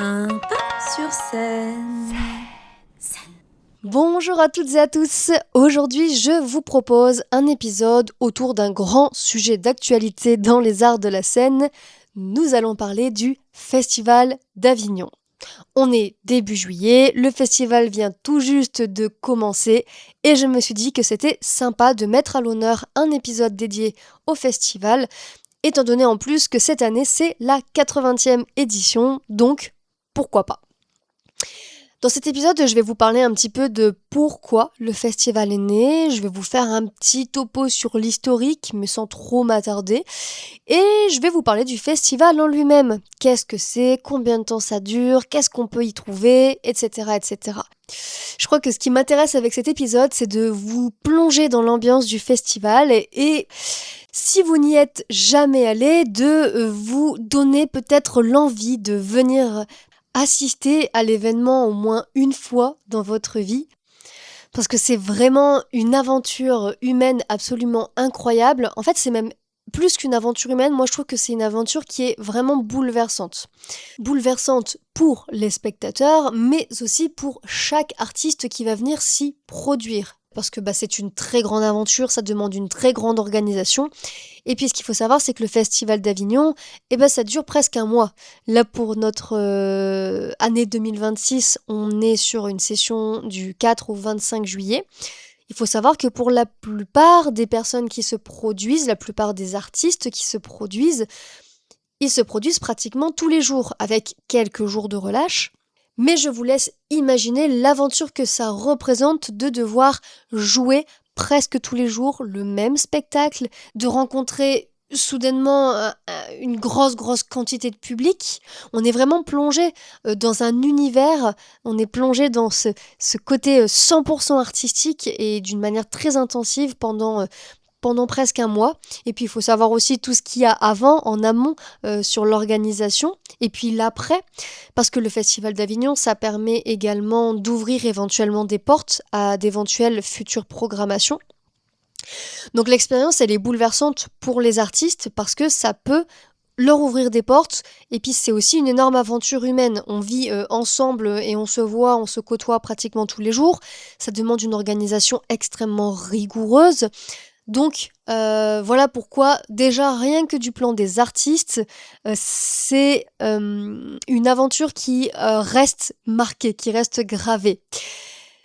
Un pas sur scène. Bonjour à toutes et à tous, aujourd'hui je vous propose un épisode autour d'un grand sujet d'actualité dans les arts de la scène. Nous allons parler du Festival d'Avignon. On est début juillet, le festival vient tout juste de commencer et je me suis dit que c'était sympa de mettre à l'honneur un épisode dédié au festival, étant donné en plus que cette année c'est la 80e édition, donc pourquoi pas. Dans cet épisode, je vais vous parler un petit peu de pourquoi le festival est né, je vais vous faire un petit topo sur l'historique, mais sans trop m'attarder, et je vais vous parler du festival en lui-même. Qu'est-ce que c'est, combien de temps ça dure, qu'est-ce qu'on peut y trouver, etc., etc. Je crois que ce qui m'intéresse avec cet épisode, c'est de vous plonger dans l'ambiance du festival et si vous n'y êtes jamais allé, de vous donner peut-être l'envie de venir assister à l'événement au moins une fois dans votre vie, parce que c'est vraiment une aventure humaine absolument incroyable. En fait, c'est même plus qu'une aventure humaine, moi je trouve que c'est une aventure qui est vraiment bouleversante. Bouleversante pour les spectateurs, mais aussi pour chaque artiste qui va venir s'y produire. Parce que c'est une très grande aventure, ça demande une très grande organisation. Et puis ce qu'il faut savoir, c'est que le Festival d'Avignon, ça dure presque un mois. Là, pour notre année 2026, on est sur une session du 4 au 25 juillet. Il faut savoir que pour la plupart des personnes qui se produisent, la plupart des artistes qui se produisent, ils se produisent pratiquement tous les jours, avec quelques jours de relâche. Mais je vous laisse imaginer l'aventure que ça représente de devoir jouer presque tous les jours le même spectacle, de rencontrer soudainement une grosse quantité de public. On est vraiment plongé dans un univers, on est plongé dans ce côté 100% artistique et d'une manière très intensive pendant presque un mois. Et puis il faut savoir aussi tout ce qu'il y a avant, en amont, sur l'organisation, et puis l'après, parce que le Festival d'Avignon, ça permet également d'ouvrir éventuellement des portes à d'éventuelles futures programmations. Donc l'expérience, elle est bouleversante pour les artistes, parce que ça peut leur ouvrir des portes, et puis c'est aussi une énorme aventure humaine. On vit ensemble et on se côtoie pratiquement tous les jours. Ça demande une organisation extrêmement rigoureuse. Donc voilà pourquoi déjà rien que du plan des artistes, c'est une aventure qui reste marquée, qui reste gravée.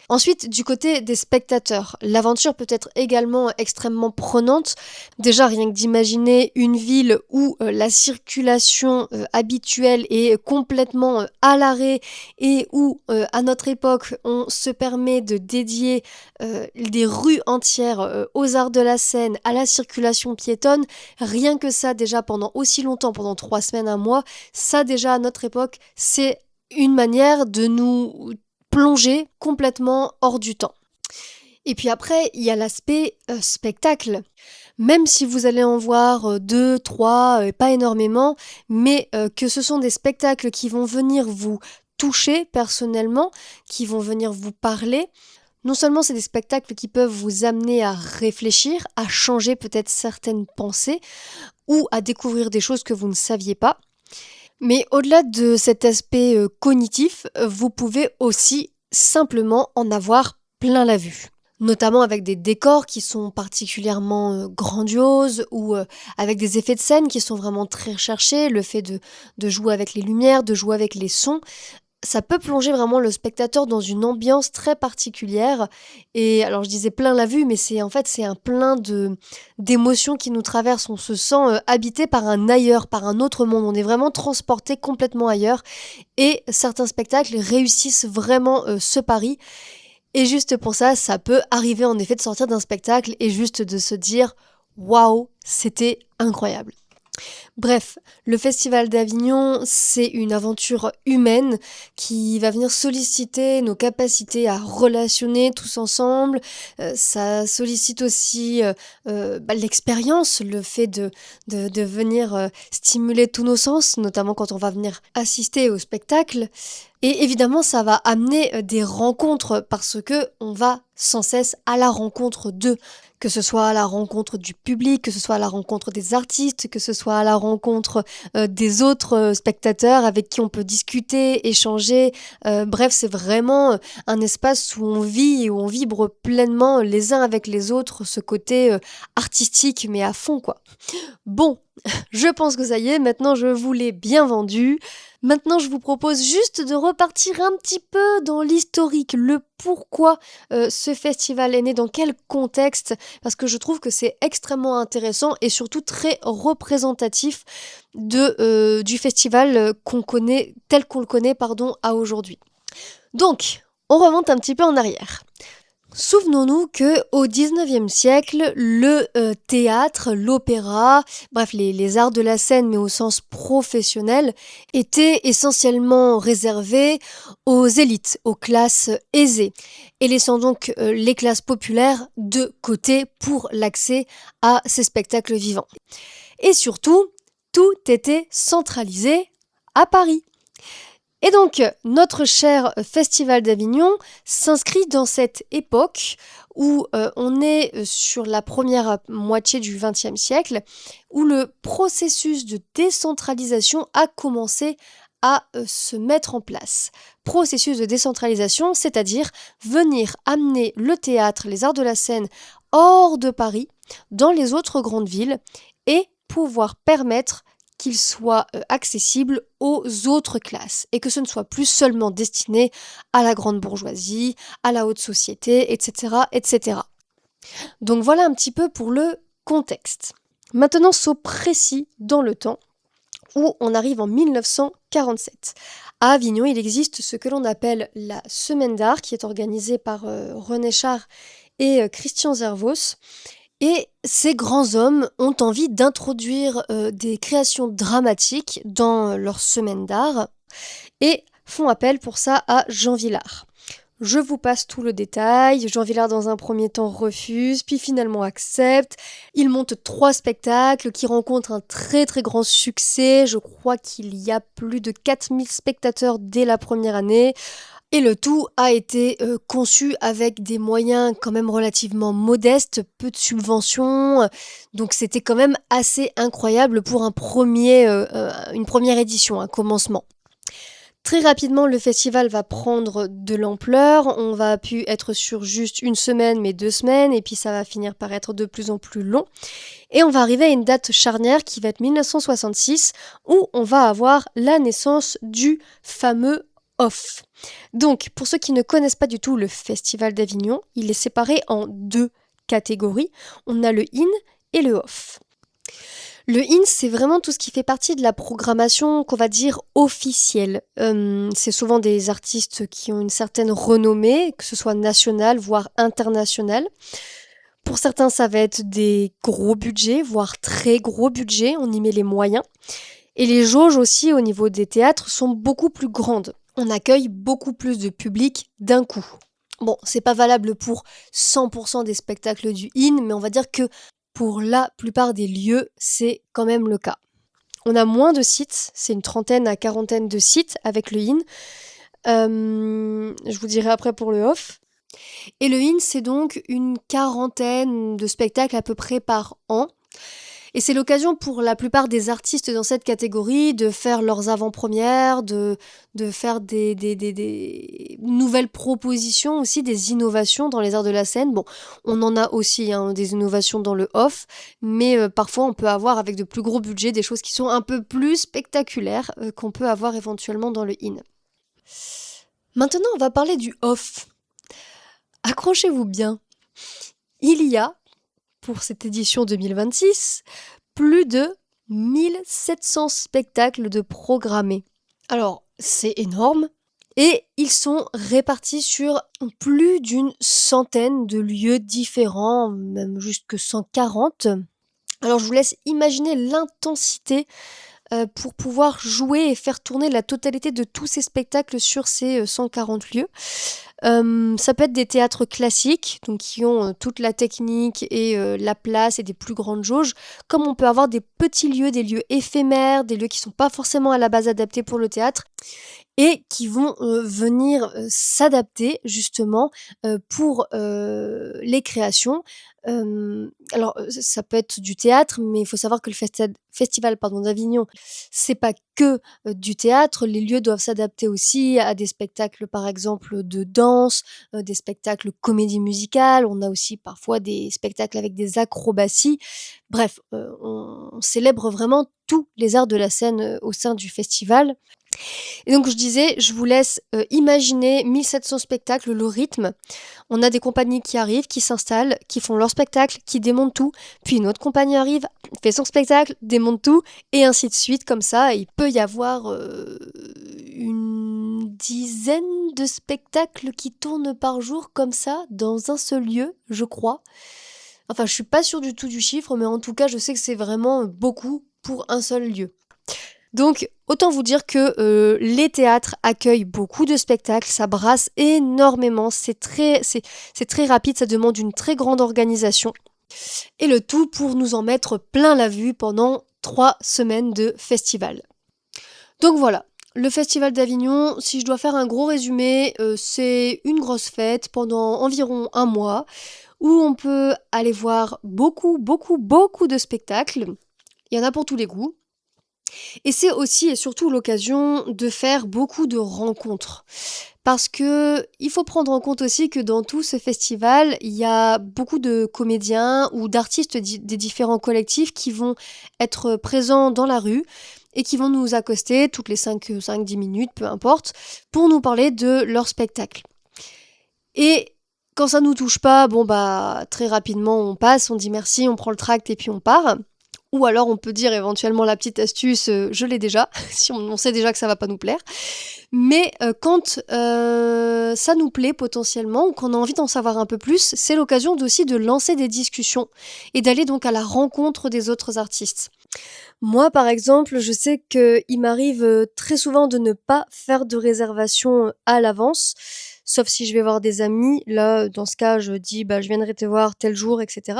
Ensuite, du côté des spectateurs, l'aventure peut être également extrêmement prenante. Déjà, rien que d'imaginer une ville où la circulation habituelle est complètement à l'arrêt et où, à notre époque, on se permet de dédier des rues entières aux arts de la scène, à la circulation piétonne, rien que ça, déjà, pendant aussi longtemps, pendant 3 semaines, un mois, ça, déjà, à notre époque, c'est une manière de nous plonger complètement hors du temps. Et puis après, il y a l'aspect spectacle. Même si vous allez en voir 2, 3, pas énormément, mais que ce sont des spectacles qui vont venir vous toucher personnellement, qui vont venir vous parler. Non seulement c'est des spectacles qui peuvent vous amener à réfléchir, à changer peut-être certaines pensées, ou à découvrir des choses que vous ne saviez pas. Mais au-delà de cet aspect cognitif, vous pouvez aussi simplement en avoir plein la vue. Notamment avec des décors qui sont particulièrement grandioses ou avec des effets de scène qui sont vraiment très recherchés, le fait de jouer avec les lumières, de jouer avec les sons. Ça peut plonger vraiment le spectateur dans une ambiance très particulière. Et alors je disais plein la vue, mais c'est un plein d'émotions qui nous traversent. On se sent habité par un ailleurs, par un autre monde. On est vraiment transporté complètement ailleurs. Et certains spectacles réussissent vraiment ce pari. Et juste pour ça, ça peut arriver en effet de sortir d'un spectacle et juste de se dire « Waouh, c'était incroyable ». Bref, le Festival d'Avignon, c'est une aventure humaine qui va venir solliciter nos capacités à relationner tous ensemble. Ça sollicite aussi l'expérience, le fait de venir stimuler tous nos sens, notamment quand on va venir assister au spectacle. Et évidemment, ça va amener des rencontres parce que on va sans cesse à la rencontre d'eux. que ce soit à la rencontre du public, que ce soit à la rencontre des artistes, que ce soit à la rencontre des autres spectateurs avec qui on peut discuter, échanger. Bref, c'est vraiment un espace où on vit et où on vibre pleinement les uns avec les autres, ce côté artistique, mais à fond, quoi. Bon, je pense que ça y est, maintenant je vous l'ai bien vendu. Maintenant, je vous propose juste de repartir un petit peu dans l'historique, le pourquoi ce festival est né, dans quel contexte, parce que je trouve que c'est extrêmement intéressant et surtout très représentatif du festival qu'on connaît, tel qu'on le connaît, à aujourd'hui. Donc, on remonte un petit peu en arrière. Souvenons-nous que au XIXe siècle, le théâtre, l'opéra, bref les arts de la scène, mais au sens professionnel, étaient essentiellement réservés aux élites, aux classes aisées, et laissant donc les classes populaires de côté pour l'accès à ces spectacles vivants. Et surtout, tout était centralisé à Paris. Et donc, notre cher Festival d'Avignon s'inscrit dans cette époque où on est sur la première moitié du XXe siècle, où le processus de décentralisation a commencé à se mettre en place. Processus de décentralisation, c'est-à-dire venir amener le théâtre, les arts de la scène hors de Paris, dans les autres grandes villes, et pouvoir permettre qu'il soit accessible aux autres classes et que ce ne soit plus seulement destiné à la grande bourgeoisie, à la haute société, etc., etc. Donc voilà un petit peu pour le contexte. Maintenant, saut précis dans le temps, où on arrive en 1947. À Avignon, il existe ce que l'on appelle la Semaine d'Art, qui est organisée par René Char et Christian Zervos. Et ces grands hommes ont envie d'introduire des créations dramatiques dans leur semaine d'art et font appel pour ça à Jean Vilar. Je vous passe tout le détail. Jean Vilar, dans un premier temps, refuse, puis finalement accepte. Il monte 3 spectacles qui rencontrent un très très grand succès. Je crois qu'il y a plus de 4000 spectateurs dès la première année. Et le tout a été conçu avec des moyens quand même relativement modestes, peu de subventions, donc c'était quand même assez incroyable pour une première édition, un commencement. Très rapidement, le festival va prendre de l'ampleur, on va plus être sur juste une semaine, mais 2 semaines, et puis ça va finir par être de plus en plus long. Et on va arriver à une date charnière qui va être 1966, où on va avoir la naissance du fameux off. Donc, pour ceux qui ne connaissent pas du tout le Festival d'Avignon, il est séparé en 2 catégories. On a le in et le off. Le in, c'est vraiment tout ce qui fait partie de la programmation qu'on va dire officielle. C'est souvent des artistes qui ont une certaine renommée, que ce soit nationale, voire internationale. Pour certains, ça va être des gros budgets, voire très gros budgets, on y met les moyens. Et les jauges aussi, au niveau des théâtres, sont beaucoup plus grandes. On accueille beaucoup plus de public d'un coup. Bon, c'est pas valable pour 100% des spectacles du IN, mais on va dire que pour la plupart des lieux, c'est quand même le cas. On a moins de sites, c'est une 30aine à 40aine de sites avec le IN. Je vous dirai après pour le off. Et le IN, c'est donc une 40aine de spectacles à peu près par an. Et c'est l'occasion pour la plupart des artistes dans cette catégorie de faire leurs avant-premières, de faire des nouvelles propositions aussi, des innovations dans les arts de la scène. Bon, on en a aussi des innovations dans le off, mais parfois on peut avoir avec de plus gros budgets des choses qui sont un peu plus spectaculaires qu'on peut avoir éventuellement dans le in. Maintenant, on va parler du off. Accrochez-vous bien. Il y a, pour cette édition 2026, plus de 1700 spectacles de programmés. Alors, c'est énorme. Et ils sont répartis sur plus d'une centaine de lieux différents, même jusque 140. Alors, je vous laisse imaginer l'intensité pour pouvoir jouer et faire tourner la totalité de tous ces spectacles sur ces 140 lieux. Ça peut être des théâtres classiques, donc qui ont toute la technique et la place et des plus grandes jauges, comme on peut avoir des petits lieux, des lieux éphémères, des lieux qui sont pas forcément à la base adaptés pour le théâtre, et qui vont venir s'adapter justement pour les créations Alors, ça peut être du théâtre, mais il faut savoir que le festival, d'Avignon, c'est pas que, du théâtre. Les lieux doivent s'adapter aussi à des spectacles, par exemple, de danse, des spectacles comédie musicale. On a aussi parfois des spectacles avec des acrobaties. Bref, on célèbre vraiment tous les arts de la scène, au sein du festival. Et donc je disais, je vous laisse, imaginer 1700 spectacles, le rythme. On a des compagnies qui arrivent, qui s'installent, qui font leur spectacle, qui démontent tout, puis une autre compagnie arrive, fait son spectacle, démonte tout et ainsi de suite comme ça. Il peut y avoir, une dizaine de spectacles qui tournent par jour comme ça, dans un seul lieu, je crois. Enfin, je suis pas sûre du tout du chiffre, mais en tout cas, je sais que c'est vraiment beaucoup pour un seul lieu. Donc, autant vous dire que les théâtres accueillent beaucoup de spectacles, ça brasse énormément, c'est très rapide, ça demande une très grande organisation. Et le tout pour nous en mettre plein la vue pendant 3 semaines de festival. Donc voilà, le Festival d'Avignon, si je dois faire un gros résumé, c'est une grosse fête pendant environ un mois, où on peut aller voir beaucoup, beaucoup, beaucoup de spectacles. Il y en a pour tous les goûts. Et c'est aussi et surtout l'occasion de faire beaucoup de rencontres. Parce que il faut prendre en compte aussi que dans tout ce festival, il y a beaucoup de comédiens ou d'artistes des différents collectifs qui vont être présents dans la rue et qui vont nous accoster toutes les 5-10 minutes, peu importe, pour nous parler de leur spectacle. Et quand ça nous touche pas, bon bah très rapidement on passe, on dit merci, on prend le tract et puis on part. Ou alors on peut dire éventuellement la petite astuce, je l'ai déjà, si on sait déjà que ça va pas nous plaire. Mais quand ça nous plaît potentiellement ou qu'on a envie d'en savoir un peu plus, c'est l'occasion aussi de lancer des discussions et d'aller donc à la rencontre des autres artistes. Moi, par exemple, je sais qu'il m'arrive très souvent de ne pas faire de réservation à l'avance, sauf si je vais voir des amis. Là, dans ce cas, je dis, bah, je viendrai te voir tel jour, etc.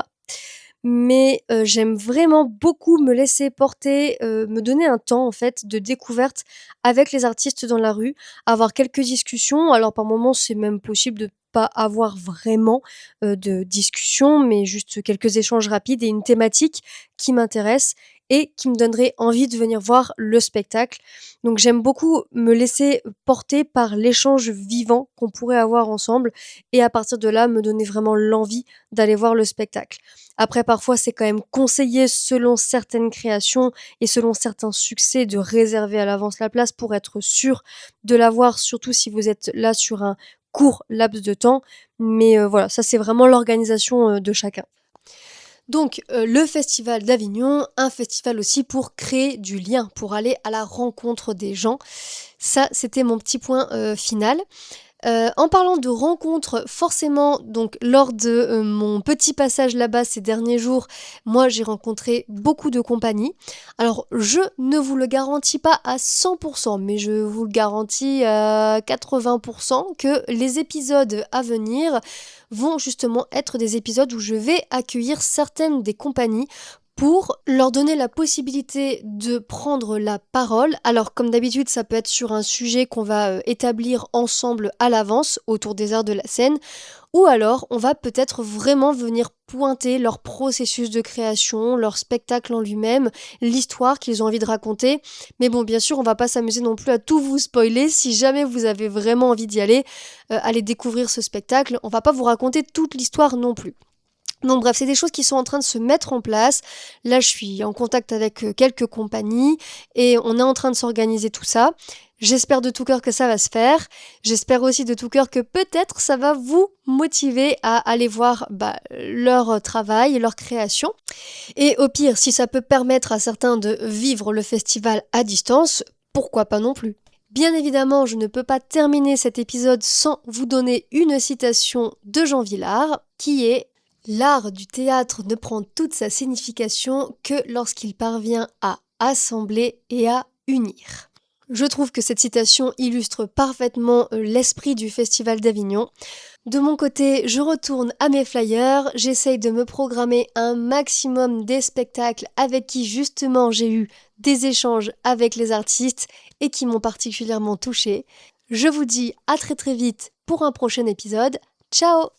Mais j'aime vraiment beaucoup me laisser porter, me donner un temps en fait de découverte avec les artistes dans la rue, avoir quelques discussions. Alors par moments, c'est même possible de pas avoir vraiment, de discussion, mais juste quelques échanges rapides et une thématique qui m'intéresse et qui me donnerait envie de venir voir le spectacle. Donc j'aime beaucoup me laisser porter par l'échange vivant qu'on pourrait avoir ensemble et à partir de là, me donner vraiment l'envie d'aller voir le spectacle. Après, parfois, c'est quand même conseillé, selon certaines créations et selon certains succès, de réserver à l'avance la place pour être sûr de l'avoir, surtout si vous êtes là sur un court laps de temps. Mais voilà, ça c'est vraiment l'organisation de chacun. Donc, le Festival d'Avignon, un festival aussi pour créer du lien, pour aller à la rencontre des gens. Ça, c'était mon petit point final. En parlant de rencontres, forcément, donc lors de mon petit passage là-bas ces derniers jours, moi j'ai rencontré beaucoup de compagnies. Alors je ne vous le garantis pas à 100%, mais je vous le garantis à 80% que les épisodes à venir vont justement être des épisodes où je vais accueillir certaines des compagnies pour leur donner la possibilité de prendre la parole. Alors comme d'habitude, ça peut être sur un sujet qu'on va établir ensemble à l'avance autour des arts de la scène, ou alors on va peut-être vraiment venir pointer leur processus de création, leur spectacle en lui-même, l'histoire qu'ils ont envie de raconter. Mais bon, bien sûr, on va pas s'amuser non plus à tout vous spoiler. Si jamais vous avez vraiment envie d'y aller, aller découvrir ce spectacle, on va pas vous raconter toute l'histoire non plus. Donc bref, c'est des choses qui sont en train de se mettre en place. Là, je suis en contact avec quelques compagnies et on est en train de s'organiser tout ça. J'espère de tout cœur que ça va se faire. J'espère aussi de tout cœur que peut-être ça va vous motiver à aller voir leur travail, leur création. Et au pire, si ça peut permettre à certains de vivre le festival à distance, pourquoi pas non plus. Bien évidemment, je ne peux pas terminer cet épisode sans vous donner une citation de Jean Vilar, qui est: l'art du théâtre ne prend toute sa signification que lorsqu'il parvient à assembler et à unir. Je trouve que cette citation illustre parfaitement l'esprit du Festival d'Avignon. De mon côté, je retourne à mes flyers, j'essaye de me programmer un maximum des spectacles avec qui justement j'ai eu des échanges avec les artistes et qui m'ont particulièrement touchée. Je vous dis à très très vite pour un prochain épisode. Ciao!